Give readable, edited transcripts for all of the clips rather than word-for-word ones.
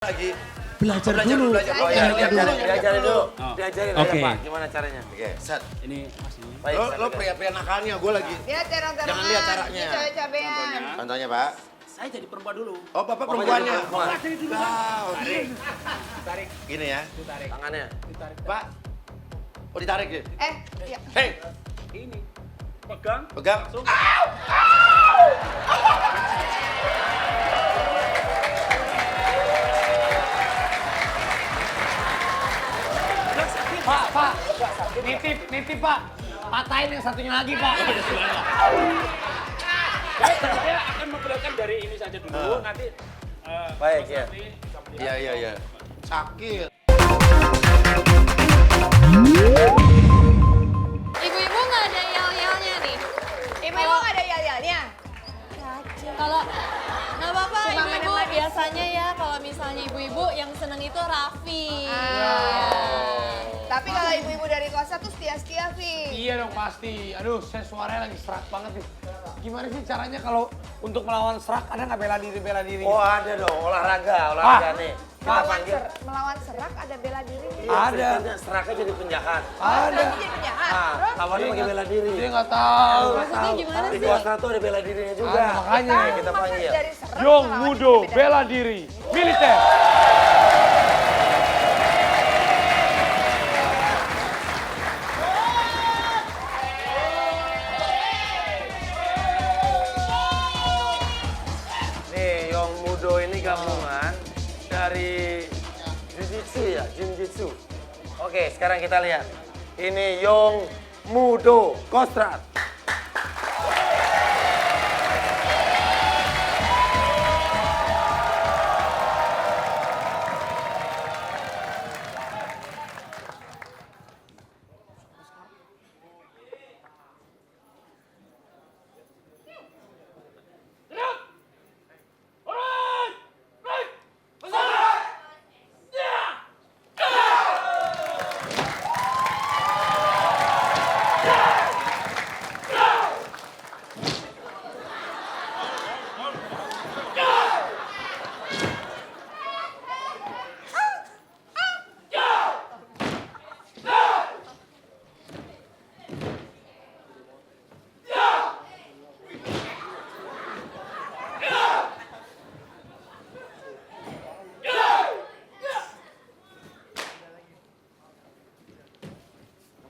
Lagi Belajar dulu. Oh iya, diajarin dulu. Diajarin aja Oke. Pak, gimana caranya? Oke, set. Ini Mas ini. Baik, Lo pria-pria nakalnya, gue lagi. Dia terang-terangan. Jangan lihat caranya. Dia cabe-cabean. Contohnya Pak. Saya jadi perempuan dulu. Oh, bapak perempuannya. Dari dulu. Tarik. Gini ya, tangannya. Pak. Oh, ditarik ya? Iya. Hei, Ini. Pegang. pegang. Pak, nitip Pak. Patahin yang satunya lagi Pak. Saya akan memperlihatkan dari ini saja dulu. Nanti. Baik, ya. Iya. Sakit. Ibu-ibu nggak ada yel-yelnya nih. Ibu-ibu nggak ada yel-yelnya? Kalau nggak apa-apa, Cuma ibu-ibu menemani. biasanya ya kalau misalnya ibu-ibu yang seneng itu Raffi. Tapi kalau ibu-ibu dari Kosa tuh setia-setia, Vi. Iya dong pasti. Aduh, saya suaranya lagi serak banget nih. Gimana sih caranya kalau untuk melawan serak ada nggak bela diri? Oh ada dong, olahraga nih. Kita panggil. Melawan serak ada bela diri. Iya, Ada. ceritanya seraknya jadi penjahat. Ada. Nanti jadi penjahat. Nah, Terus? lawannya pakai bela diri. Dia nggak tahu. Maksudnya gimana Di sih? swasta tuh ada bela dirinya juga. Ada, makanya. Nih, kita Masa panggil. dari serak Yong melawan Mudo, beda. bela diri, militer. Nih, Yong Mudo ini gabungan dari Jiu-Jitsu ya, Jiu-Jitsu. Oke, sekarang kita lihat. Ini Yong Mudo Kostrat.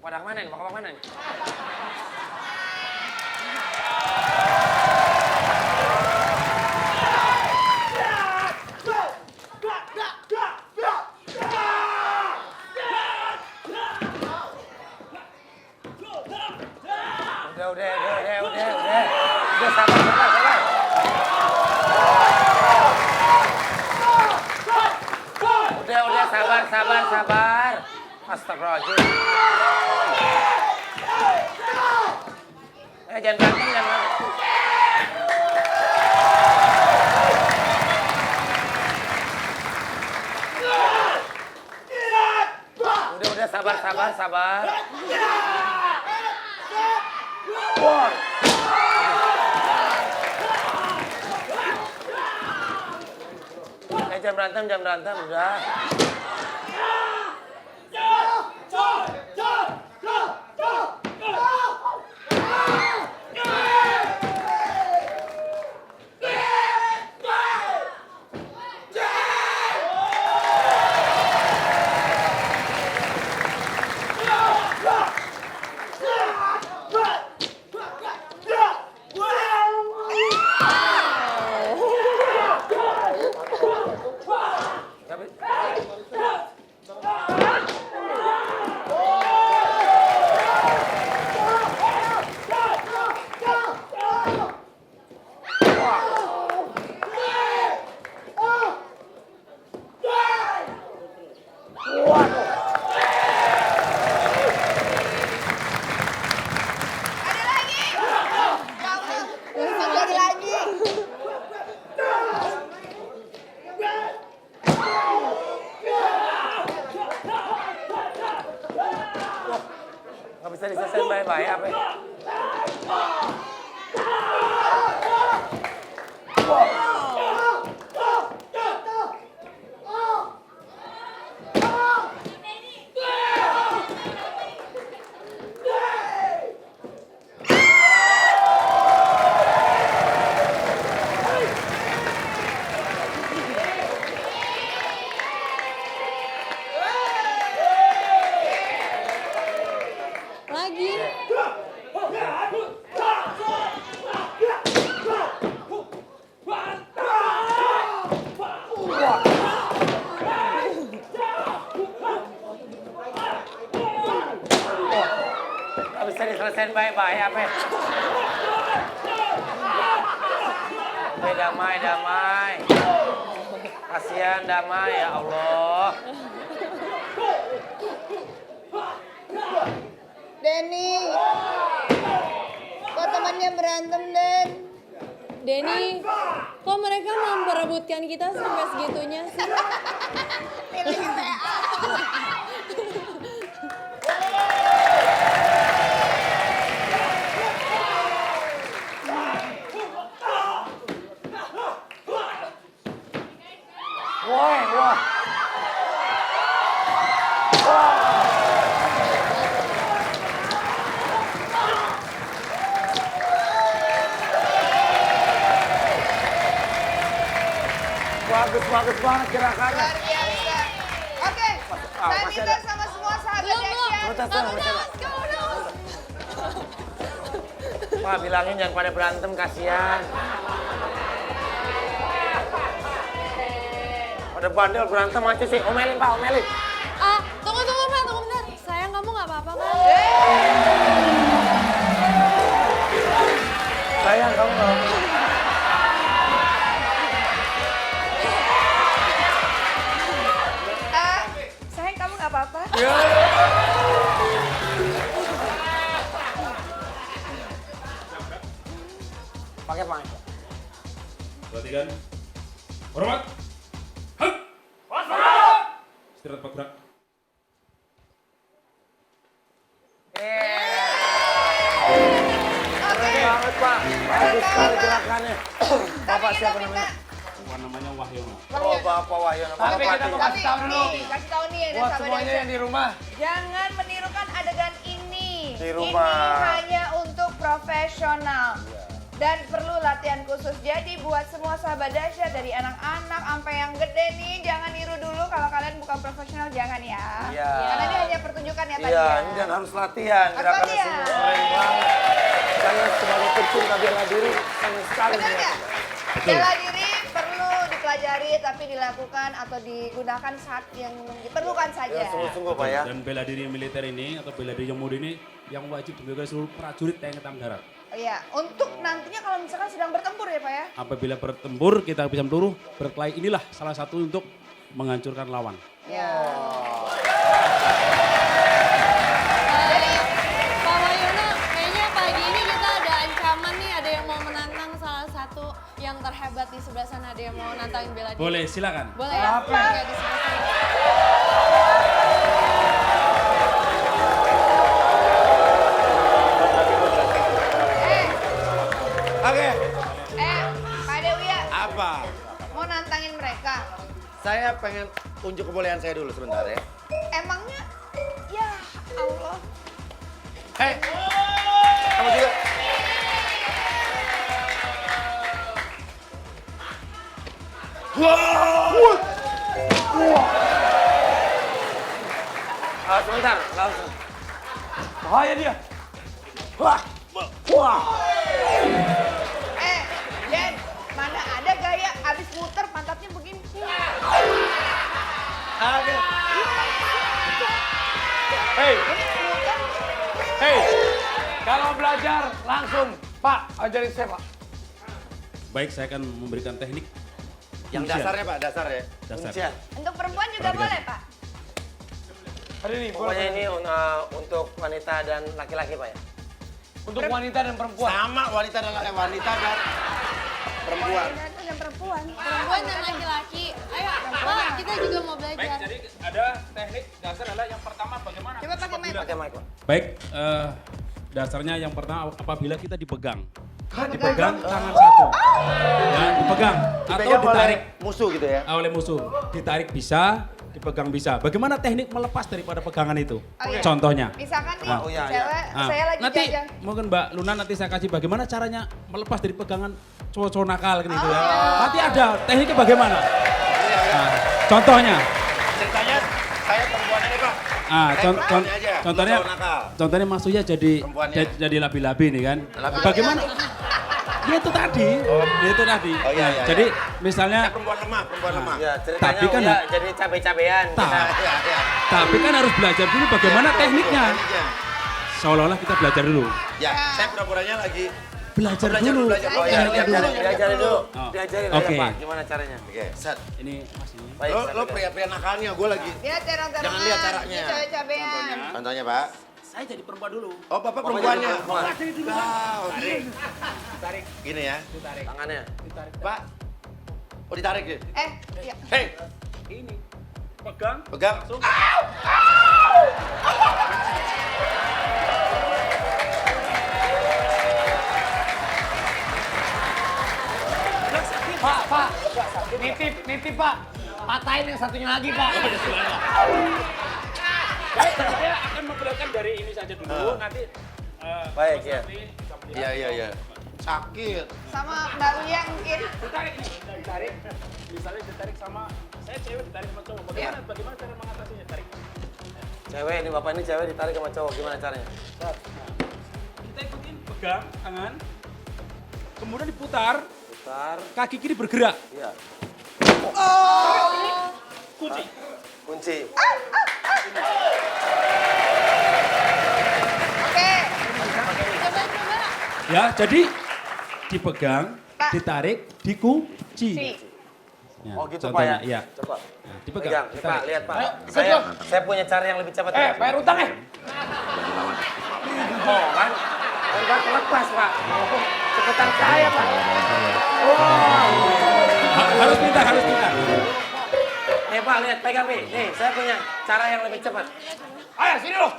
Padang mana nih? Mau mana nih? Udah. Udah sabar. Udah sabar. Astagfirullahaladzim. Jangan berantem. Udah sabar. Wah. Jangan berantem, udah. Ada lagi. Ada lagi. Nggak bisa diselesaikan baik-baik apa ya? stand baik-baik apa? Oke, damai. Kasihan damai ya Allah. Denny. Kok temannya berantem, Den? Denny, kok mereka memperebutkan kita sampai segitunya sih? Ini lagi PA. Wah. Bagus banget gerakannya. Luar biasa. Oke, saya minta sama semua sahabat Belum. Action. Let's go. Wah, bilangin jangan pada berantem, kasihan. Pada bandel berantem aja sih. Omelin, Pak, omelin. Tunggu Pak, tunggu bentar. Sayang, kamu nggak apa-apa kan? Sayang, kamu nggak apa-apa. Sayang, kamu nggak apa-apa? Pakai Pak. Perhatikan. Hormat. Hak. Istirahat Pak Gerak. Oke. Banget, Pak. Bagus sekali gerakannya. Bapak siapa namanya? Namanya Wahyono. Oh, Bapak Wahyono. Bapak Tapi kita Pati. mau kasih tahu dulu. Kasih tahu nih ada Buat sahabat semuanya Action. yang di rumah. Jangan menirukan adegan ini. Di rumah. Ini hanya untuk profesional. Dan perlu latihan khusus. Jadi buat semua sahabat dahsyat dari anak-anak sampai yang gede nih, jangan niru dulu kalau kalian bukan profesional, jangan ya. Iya. Karena ini hanya pertunjukan ya tadi Iya, ya. ini dan harus latihan. Harus Gerakannya latihan. semua keren banget. Saya sebagai pecinta bela diri senang sekali. Benar melihat. nggak? Bela diri perlu dipelajari tapi dilakukan atau digunakan saat yang diperlukan saja. Ya, sungguh-sungguh, Pak ya. Dan bela diri militer ini atau bela diri yang muda ini yang wajib dimiliki seluruh prajurit TNI Angkatan Darat. Oh iya, untuk nantinya kalau misalkan sedang bertempur ya Pak ya. Apabila bertempur kita bisa peluru, berkelahi inilah salah satu untuk menghancurkan lawan. Ya. Jadi, Pak Wahyono, kayaknya pagi ini kita ada ancaman nih, ada yang mau menantang salah satu yang terhebat di sebelah sana, ada yang mau nantangin bela diri. Boleh, silakan. Boleh ya? Apa? Oke, di sebelah sana. Oke. Pak Dewi ya, Apa? mau nantangin mereka. Saya pengen unjuk kebolehan saya dulu sebentar ya. Emangnya, ya Allah. Hei, kamu juga. Sebentar, langsung. Bahaya dia. Wah. Den, mana ada gaya abis muter pantatnya begini. Oke. Hei, kalau belajar langsung, Pak, ajarin saya, Pak. Baik, saya akan memberikan teknik. Yang kuncian. dasarnya Pak, dasar ya. Dasar. Kuncian. Untuk perempuan juga Perhatikan. boleh Pak. Ada nih, Pokoknya ini untuk wanita dan laki-laki, Pak ya. untuk wanita dan perempuan. Sama wanita dan perempuan. Wanita dan perempuan. Perempuan dan laki-laki. Ayo, Pak, kita juga mau Baik, belajar. jadi ada teknik dasar adalah yang pertama bagaimana? Coba pakai mic. Pakai mic, Pak. Baik, dasarnya yang pertama apabila kita dipegang. Dipegang. Dipegang tangan satu. Ya, dipegang atau Dipegang oleh ditarik musuh gitu ya. oleh musuh. Ditarik bisa, dipegang bisa. Bagaimana teknik melepas daripada pegangan itu? Oh, iya. Contohnya. Misalkan nih, Oh, iya, cewek, Nah, saya lagi nanti jajan. mungkin Mbak Luna nanti saya kasih bagaimana caranya melepas dari pegangan cowok-cowok nakal gitu ya. Nanti ada tekniknya bagaimana. Nah, contohnya. Ceritanya saya perempuan ini Pak. Ah, perempuan aja, contohnya, cowok nakal. contohnya maksudnya Perempuannya. jadi labi-labi nih kan. Labi-labi. Bagaimana? Ya itu tadi, ya itu tadi. Oh, iya, Nah, iya, jadi iya. misalnya, Perempuan lemah. Ya, ceritanya Tapi kan ya, jadi cabe-cabean. Tak. Kita- Ya. tapi kan harus belajar dulu bagaimana tekniknya. seolah-olah kita belajar dulu. Ya, saya pura-puranya lagi. Belajar Belajar dulu. dulu, belajar. Oh iya, diajarin dulu. Oh. Diajarin Oke. aja Pak, gimana caranya? Oke, set. Ini Mas ini. Baik, Lo saya pegang. pria-pria nakalnya, gue lagi. Dia terang-terangan. Jangan lihat caranya. Dia cabe-cabean. Contohnya, Pak. Saya jadi perempuan dulu. Oh, Bapak Bapak perempuannya. jadi perempuan. Ah, oke. Gini ya. Tangannya. Pak. Oh, ditarik ya? Iya. Hei, Ini. Pegang. pegang. Pak, nitip Pak. Patahin yang satunya lagi Pak. Saya akan memperlihatkan dari ini saja dulu, nanti Baik ya. Iya. Sakit. Sama Mbak Lia mungkin. ditarik, misalnya ditarik sama, saya cewek ditarik sama cowok, bagaimana cara mengatasinya? Tarik. Cewek ini Bapak ini cewek ditarik sama cowok, gimana caranya? Kita ikutin, pegang tangan, kemudian diputar, Putar. kaki kiri bergerak, Iya. kunci. Kunci. Oke. Coba. Ya, jadi dipegang, ditarik, dikunci. Si. Ya, Oh gitu Pak contohnya, ya? Iya. Coba. Nah, dipegang, Pegang, nih, Pak, ditarik. lihat Pak. Ayo, Saya punya cara yang lebih cepat. Bayar utang Oh kan? Kan lepas Pak. Cepetan saya Pak. Harus pintar. Nih Pak, lihat, pegang nih. Nih, saya punya cara yang lebih cepat. Ayo sini loh.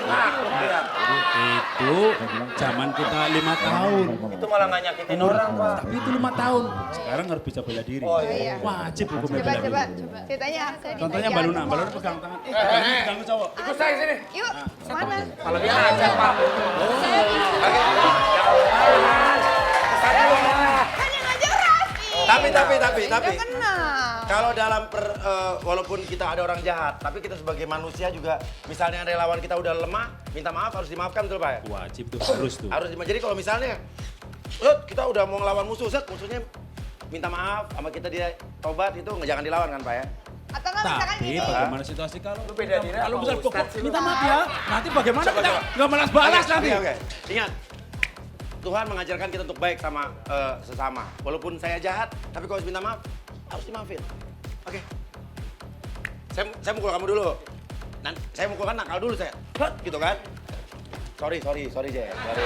Nah, lihat. Itu zaman kita 5 tahun. Itu malah nggak nyakitin orang Pak. Tapi itu 5 tahun. Sekarang harus bisa bela diri. Oh iya. Wajib hukumnya bela Coba. diri. Ceritanya. Contohnya Mbak Luna pegang tangan. Pegang cowok. Ikut saya sini. Yuk, mana? Kalau dia aja Pak. Kan yang ngajak Raffi. Tapi. Udah kenal. Kalau dalam walaupun kita ada orang jahat, tapi kita sebagai manusia juga, misalnya relawan kita udah lemah, minta maaf harus dimaafkan betul Pak ya? Wajib tuh, harus tuh. Harus jadi kalau misalnya, kita udah mau ngelawan musuh, musuhnya minta maaf sama kita dia tobat itu jangan dilawan kan Pak ya? Atau nggak misalkan Tapi gini. bagaimana situasi kalau beda diri kalau apa misal Ustadz pokok sih lu? minta maaf ya. Nanti bagaimana Coba. kita nggak balas nanti. Oke. Ingat, Tuhan mengajarkan kita untuk baik sama sesama. Walaupun saya jahat, tapi kalau harus minta maaf, harus dimaafin. Oke. Saya mukul kamu dulu. Saya mukul kan nakal dulu saya. Gitu kan? Sorry Jay. Sorry.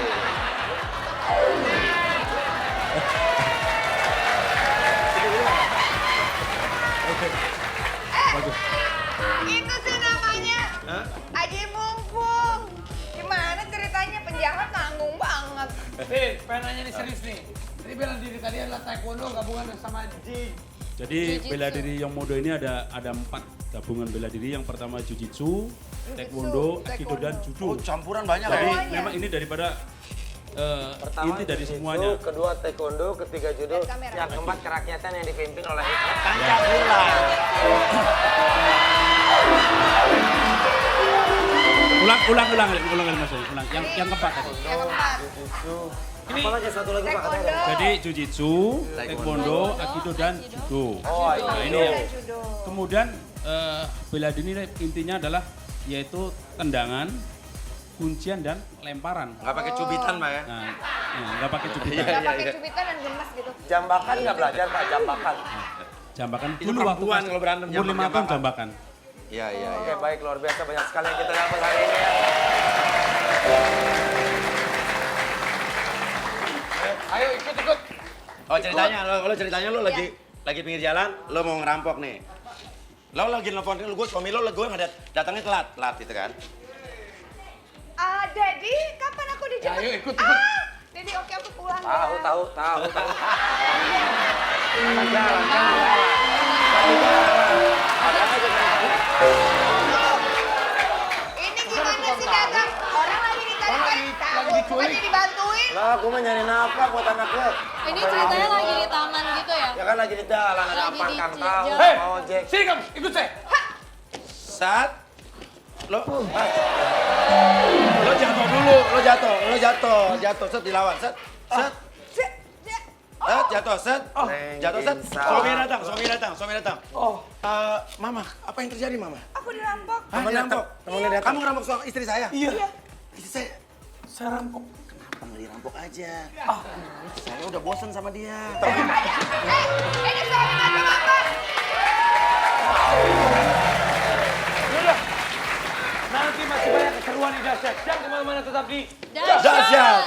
Itu sih namanya Aji Mumpung. Gimana ceritanya penjahat nanggung banget. Pengen nanya nih serius nih. Ini bela diri tadi adalah taekwondo gabungan sama jing. Jadi Jiu-jitsu. bela diri yang modo ini ada 4 gabungan bela diri. Yang pertama jujitsu, taekwondo, aikido dan Oh, judo. campuran banyak Jadi ya. memang ini daripada Pertama inti dari jiu-jitsu, semuanya. kedua taekwondo, ketiga judo, Lihat kamera. yang keempat kerakyatan yang dipimpin oleh Hikmat. Pancasila. Ulang Mas. Ulang. Yang keempat tadi. Yang keempat. Jiu-jitsu. Apalagi satu lagi Pak? Taekwondo. Jadi jujitsu, taekwondo, aikido dan judo. Oh, Nah, ini ini yang Dan judo. kemudian bela diri intinya adalah yaitu tendangan, kuncian dan lemparan. Nggak pakai cubitan Pak ya? Nah, nggak pakai cubitan. Nggak pakai cubitan dan gemes gitu. Jambakan nggak belajar Pak, jambakan. Jambakan Itu dulu waktu perempuan kalau berantem umur 5 tahun jambakan. jambakan. Iya. Oke, baik, luar biasa banyak sekali yang kita dapat hari ini ya. Ayo ikut. Oh ceritanya, lo ceritanya lo lagi pinggir jalan, lo mau ngerampok nih. Lo lagi nelfon gue, suami lo gue datangnya telat gitu kan? Daddy, kapan aku dijemput? Ayo ikut. Daddy, oke aku pulang Tahu. ya. Ini gimana sih datang? Orang lagi ditarik tahu, bukannya dibantuin. Lah, aku mau nyari nafkah buat anak gue. Ini ceritanya lagi di taman gitu ya? Ya kan lagi di jalan, ada Lagi apa di kan jalan. tahu, Hei, ojek. sini kamu, ikut saya. Saat lo jatuh dulu, lo jatuh, set dilawan, set. jatuh, set. Jatuh, set. Suami datang. Oh, Mama, apa yang terjadi, Mama? Aku dirampok. Kamu dirampok? Kamu ngerampok suami istri saya? iya. Istri Saya rampok. kenapa nggak dirampok aja? Saya udah bosen sama dia. Ini suami macam apa? Yaudah. Nanti masih banyak keseruan di Dahsyat. Jangan kemana-mana, tetap di Dahsyat.